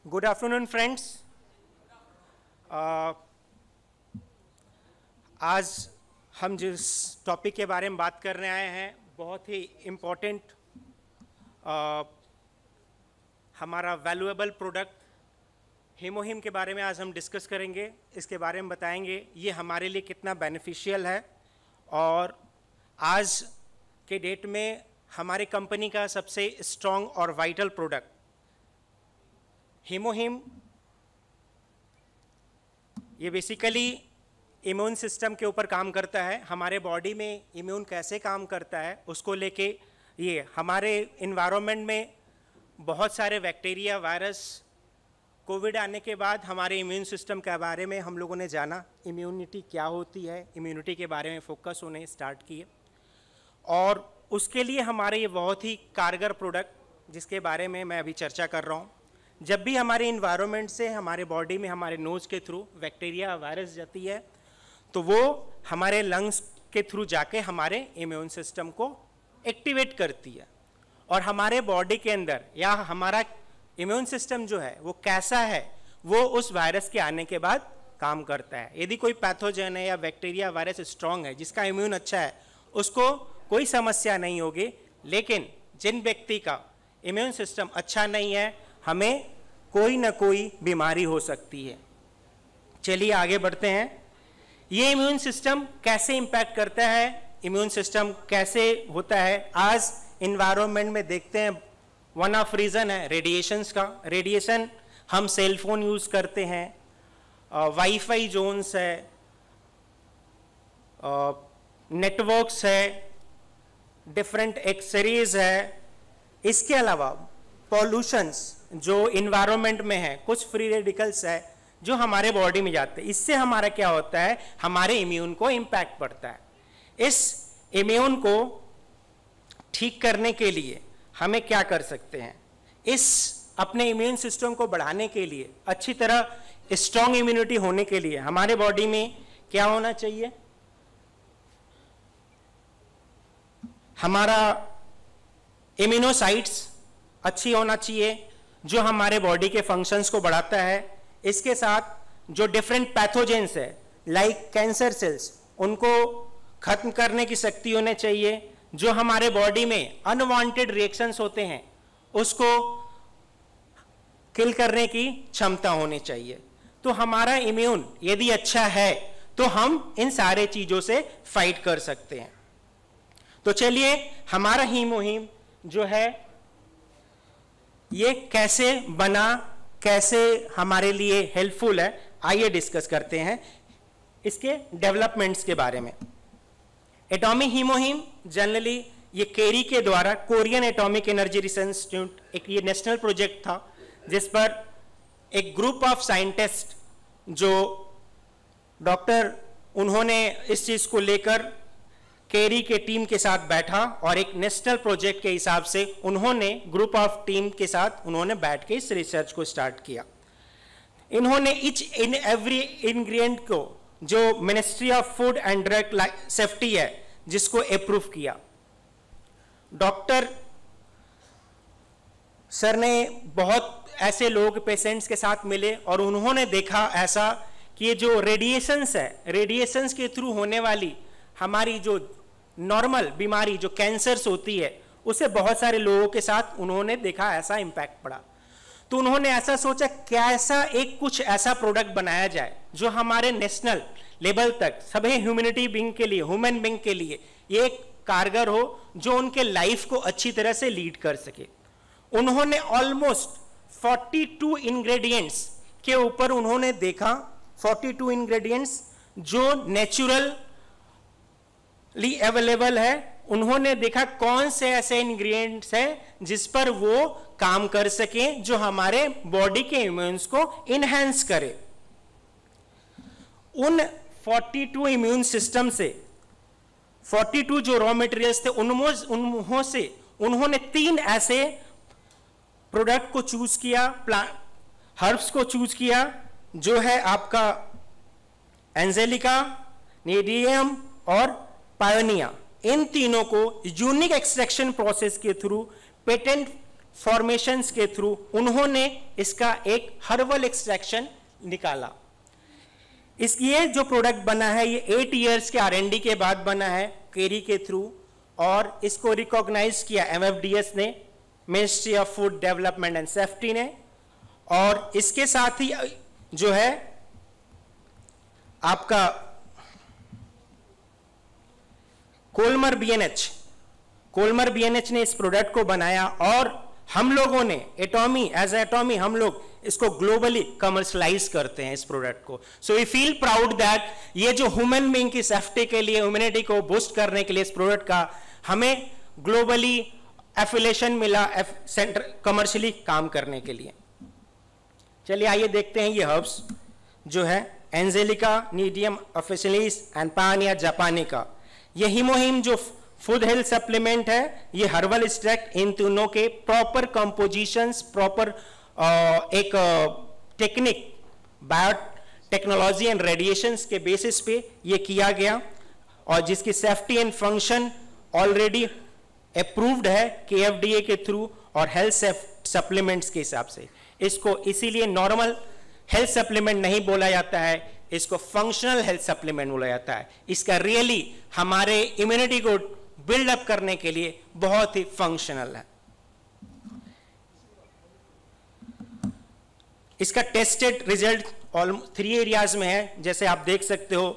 Good afternoon friends. आज हम जिस टॉपिक के बारे में बात करने आए हैं बहुत ही इम्पोर्टेंट, हमारा वैल्यूएबल प्रोडक्ट हीमोहिम के बारे में आज हम डिस्कस करेंगे। इसके बारे में बताएंगे ये हमारे लिए कितना बेनिफिशियल है और आज के डेट में हमारी कंपनी का सबसे स्ट्रॉन्ग और वाइटल प्रोडक्ट हीमोहिम, ये बेसिकली इम्यून सिस्टम के ऊपर काम करता है। हमारे बॉडी में इम्यून कैसे काम करता है उसको लेके ये हमारे इन्वायरमेंट में बहुत सारे बैक्टीरिया, वायरस, कोविड आने के बाद हमारे इम्यून सिस्टम के बारे में हम लोगों ने जाना, इम्यूनिटी क्या होती है, इम्यूनिटी के बारे में फोकस होने स्टार्ट किए और उसके लिए हमारे ये बहुत ही कारगर प्रोडक्ट जिसके बारे में मैं अभी चर्चा कर रहा हूँ। जब भी हमारे इन्वायरमेंट से हमारे बॉडी में हमारे नोज़ के थ्रू बैक्टीरिया, वायरस जाती है तो वो हमारे लंग्स के थ्रू जाके हमारे इम्यून सिस्टम को एक्टिवेट करती है और हमारे बॉडी के अंदर या हमारा इम्यून सिस्टम जो है वो कैसा है वो उस वायरस के आने के बाद काम करता है। यदि कोई पैथोजन है या बैक्टीरिया, वायरस स्ट्रांग है जिसका इम्यून अच्छा है उसको कोई समस्या नहीं होगी, लेकिन जिन व्यक्ति का इम्यून सिस्टम अच्छा नहीं है हमें कोई ना कोई बीमारी हो सकती है। चलिए आगे बढ़ते हैं। ये इम्यून सिस्टम कैसे इम्पैक्ट करता है, इम्यून सिस्टम कैसे होता है, आज इन्वायरमेंट में देखते हैं। वन ऑफ रीज़न है रेडिएशंस का। रेडिएशन, हम सेल फोन यूज़ करते हैं, वाईफाई जोन्स है, नेटवर्क्स है, डिफरेंट एक्सरेज है, इसके अलावा पॉल्यूशंस जो इन्वायरमेंट में है, कुछ फ्री रेडिकल्स है जो हमारे बॉडी में जाते हैं। इससे हमारा क्या होता है, हमारे इम्यून को इम्पैक्ट पड़ता है। इस इम्यून को ठीक करने के लिए हमें क्या कर सकते हैं, इस अपने इम्यून सिस्टम को बढ़ाने के लिए, अच्छी तरह स्ट्रॉन्ग इम्यूनिटी होने के लिए हमारे बॉडी में क्या होना चाहिए, हमारा इम्यूनोसाइट्स अच्छी होना चाहिए जो हमारे बॉडी के फंक्शंस को बढ़ाता है। इसके साथ जो डिफरेंट पैथोजेंस है लाइक कैंसर सेल्स, उनको खत्म करने की शक्ति होनी चाहिए। जो हमारे बॉडी में अनवांटेड रिएक्शंस होते हैं उसको किल करने की क्षमता होनी चाहिए। तो हमारा इम्यून यदि अच्छा है तो हम इन सारे चीजों से फाइट कर सकते हैं। तो चलिए हमारा हीमोहिम जो है ये कैसे बना, कैसे हमारे लिए हेल्पफुल है, आइए डिस्कस करते हैं इसके डेवलपमेंट्स के बारे में। एटॉमिक हीमोहिम जनरली ये केरी के द्वारा, Korean atomic energy research institute, एक ये नेशनल प्रोजेक्ट था जिस पर एक ग्रुप ऑफ साइंटिस्ट जो डॉक्टर, उन्होंने इस चीज को लेकर केरी के टीम के साथ बैठा और एक नेशनल प्रोजेक्ट के हिसाब से उन्होंने ग्रुप ऑफ टीम के साथ उन्होंने बैठ के इस रिसर्च को स्टार्ट किया। इन्होंने ईच इन एवरी इंग्रेडिएंट को, जो ministry of food and drug safety है जिसको अप्रूव किया, डॉक्टर सर ने बहुत ऐसे लोग पेशेंट्स के साथ मिले और उन्होंने देखा ऐसा कि ये जो रेडिएशंस है, रेडिएशंस के थ्रू होने वाली हमारी जो नॉर्मल बीमारी जो कैंसर्स होती है उसे बहुत सारे लोगों के साथ उन्होंने देखा ऐसा इम्पैक्ट पड़ा। तो उन्होंने ऐसा सोचा कैसा एक कुछ ऐसा प्रोडक्ट बनाया जाए जो हमारे नेशनल लेवल तक सभी ह्यूमैनिटी बीइंग के लिए, ह्यूमन बीइंग के लिए ये एक कारगर हो जो उनके लाइफ को अच्छी तरह से लीड कर सके। उन्होंने ऑलमोस्ट 42 इंग्रेडिएंट्स के ऊपर उन्होंने देखा, 42 इंग्रेडिएंट्स जो नेचुरल अवेलेबल है। उन्होंने देखा कौन से ऐसे इंग्रेडिएंट्स हैं जिस पर वो काम कर सके जो हमारे बॉडी के इम्यून्स को इनहेंस करे। उन 42 इम्यून सिस्टम से 42 जो रॉ मटेरियल्स थे उनमें से उन्होंने 3 ऐसे प्रोडक्ट को चूज किया, हर्ब्स को चूज किया, जो है आपका एंजेलिका, नेडियम और पायोनिया। इन तीनों को यूनिक एक्सट्रैक्शन प्रोसेस के थ्रू पेटेंट फॉर्मेशंस के थ्रू उन्होंने इसका एक हर्बल एक्सट्रैक्शन निकाला। ये जो प्रोडक्ट बना है ये 8 इयर्स के R&D के बाद बना है केरी के थ्रू, और इसको रिकॉग्नाइज किया MFDS ने, ministry of food development and safety ने। और इसके साथ ही जो है आपका कोलमर BNH ने इस प्रोडक्ट को बनाया, और हम लोगों ने एटॉमी हम लोग इसको ग्लोबली कमर्शलाइज करते हैं इस प्रोडक्ट को। So we feel proud that ये जो ह्यूमन बीइंग की सेफ्टी के लिए, इम्यूनिटी को बूस्ट करने के लिए इस प्रोडक्ट का हमें ग्लोबली एफिलिएशन मिला सेंटर कमर्शियली काम करने के लिए। चलिए आइए देखते हैं ये हर्ब्स जो है एंजेलिका नीडियम ऑफिशियलिस एंड पानिया जापानिका। ये हीमोहीम जो फूड हेल्थ सप्लीमेंट है, ये हर्बल एक्सट्रैक्ट इन तीनों के प्रॉपर कंपोजिशंस, प्रॉपर एक टेक्निक बायोटेक्नोलॉजी एंड रेडिएशंस के बेसिस पे ये किया गया, और जिसकी safety and function already approved है KFDA के थ्रू और हेल्थ सप्लीमेंट्स के हिसाब से। इसको इसीलिए नॉर्मल हेल्थ सप्लीमेंट नहीं बोला जाता है, इसको फंक्शनल हेल्थ सप्लीमेंट बोला जाता है। इसका रियली हमारे इम्यूनिटी को बिल्डअप करने के लिए बहुत ही फंक्शनल है। इसका टेस्टेड रिजल्ट ऑलमोस्ट 3 एरियाज में है। जैसे आप देख सकते हो,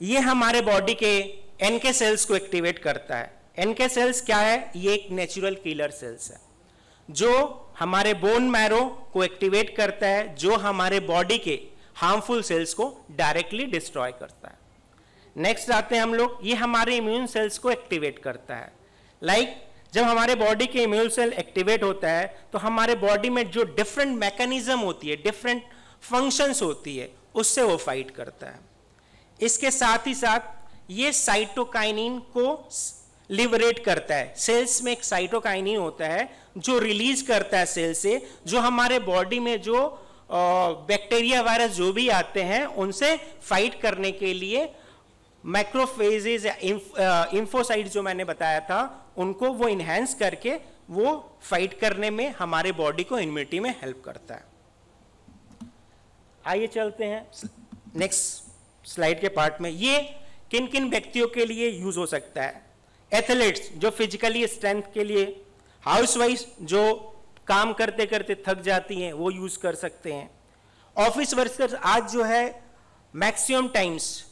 ये हमारे बॉडी के NK सेल्स को एक्टिवेट करता है। NK सेल्स क्या है? ये एक नेचुरल किलर सेल्स है जो हमारे बोन मैरो को एक्टिवेट करता है, जो हमारे बॉडी के हार्मफुल सेल्स को डायरेक्टली डिस्ट्रॉय करता है। नेक्स्ट आते हैं हम लोग, ये हमारे इम्यून सेल्स को एक्टिवेट करता है। जब हमारे बॉडी के इम्यून सेल एक्टिवेट होता है तो हमारे बॉडी में जो डिफरेंट मैकेनिज्म होती है, डिफरेंट फंक्शंस होती है, उससे वो फाइट करता है। इसके साथ ही साथ ये साइटोकाइनिन को लिबरेट करता है। सेल्स में एक साइटोकाइनिन होता है जो रिलीज करता है सेल से, जो हमारे बॉडी में जो बैक्टीरिया वायरस जो भी आते हैं उनसे फाइट करने के लिए मैक्रोफेजेस या इंफोसाइट्स जो मैंने बताया था, उनको वो इनहेंस करके वो फाइट करने में हमारे बॉडी को इम्यूनिटी में हेल्प करता है। आइए चलते हैं नेक्स्ट स्लाइड के पार्ट में। ये किन किन व्यक्तियों के लिए यूज हो सकता है? एथलीट्स जो फिजिकली स्ट्रेंथ के लिए, हाउसवाइफ जो काम करते करते थक जाती हैं वो यूज कर सकते हैं। ऑफिस वर्कर्स आज जो है मैक्सिमम टाइम्स,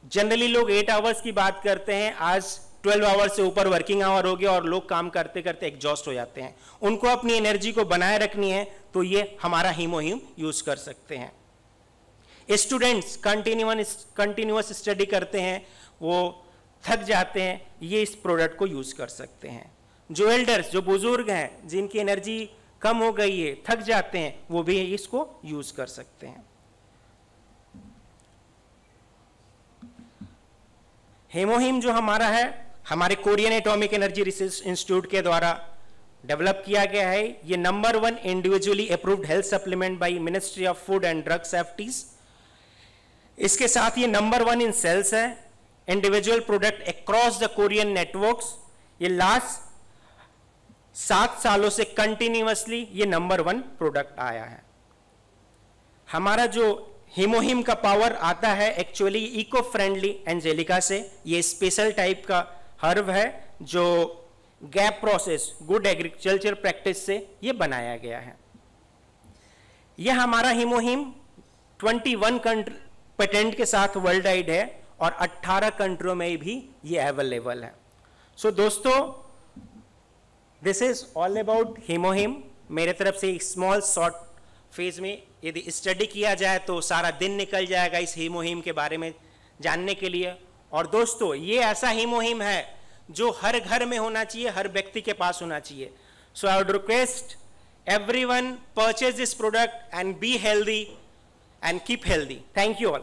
जनरली लोग 8 आवर्स की बात करते हैं, आज 12 आवर्स से ऊपर वर्किंग आवर हो गया और लोग काम करते करते एग्जॉस्ट हो जाते हैं। उनको अपनी एनर्जी को बनाए रखनी है तो ये हमारा हीमोहीम यूज कर सकते हैं। स्टूडेंट्स कंटिन्यूअस स्टडी करते हैं, वो थक जाते हैं, ये इस प्रोडक्ट को यूज कर सकते हैं। जो एल्डर्स, जो बुजुर्ग हैं, जिनकी एनर्जी कम हो गई है, थक जाते हैं, वो भी इसको यूज कर सकते हैं। हीमोहीम जो हमारा है, हमारे Korean atomic energy research institute के द्वारा डेवलप किया गया है। ये number 1 individually approved health supplement by ministry of food and drug safeties. इसके साथ ये नंबर 1 इन सेल्स है, individual product across the Korean networks. ये लास्ट 7 सालों से कंटिन्यूअसली ये नंबर 1 प्रोडक्ट आया है। हमारा जो हीमोहीम का पावर आता है एक्चुअली इको फ्रेंडली एंजेलिका से। ये स्पेशल टाइप का हर्ब है जो gap process, good agriculture practice से ये बनाया गया है। यह हमारा हीमोहीम 21 पेटेंट के साथ वर्ल्ड वाइड है और 18 कंट्रियों में भी ये अवेलेबल है। सो दोस्तों, दिस इज ऑल अबाउट हीमोहीम। मेरे तरफ से एक स्मॉल शॉर्ट फेज में यदि स्टडी किया जाए तो सारा दिन निकल जाएगा इस हीमोहीम के बारे में जानने के लिए। और दोस्तों, ये ऐसा हीमोहीम है जो हर घर में होना चाहिए, हर व्यक्ति के पास होना चाहिए। So I would request everyone purchase this product and be healthy and keep healthy. Thank you all.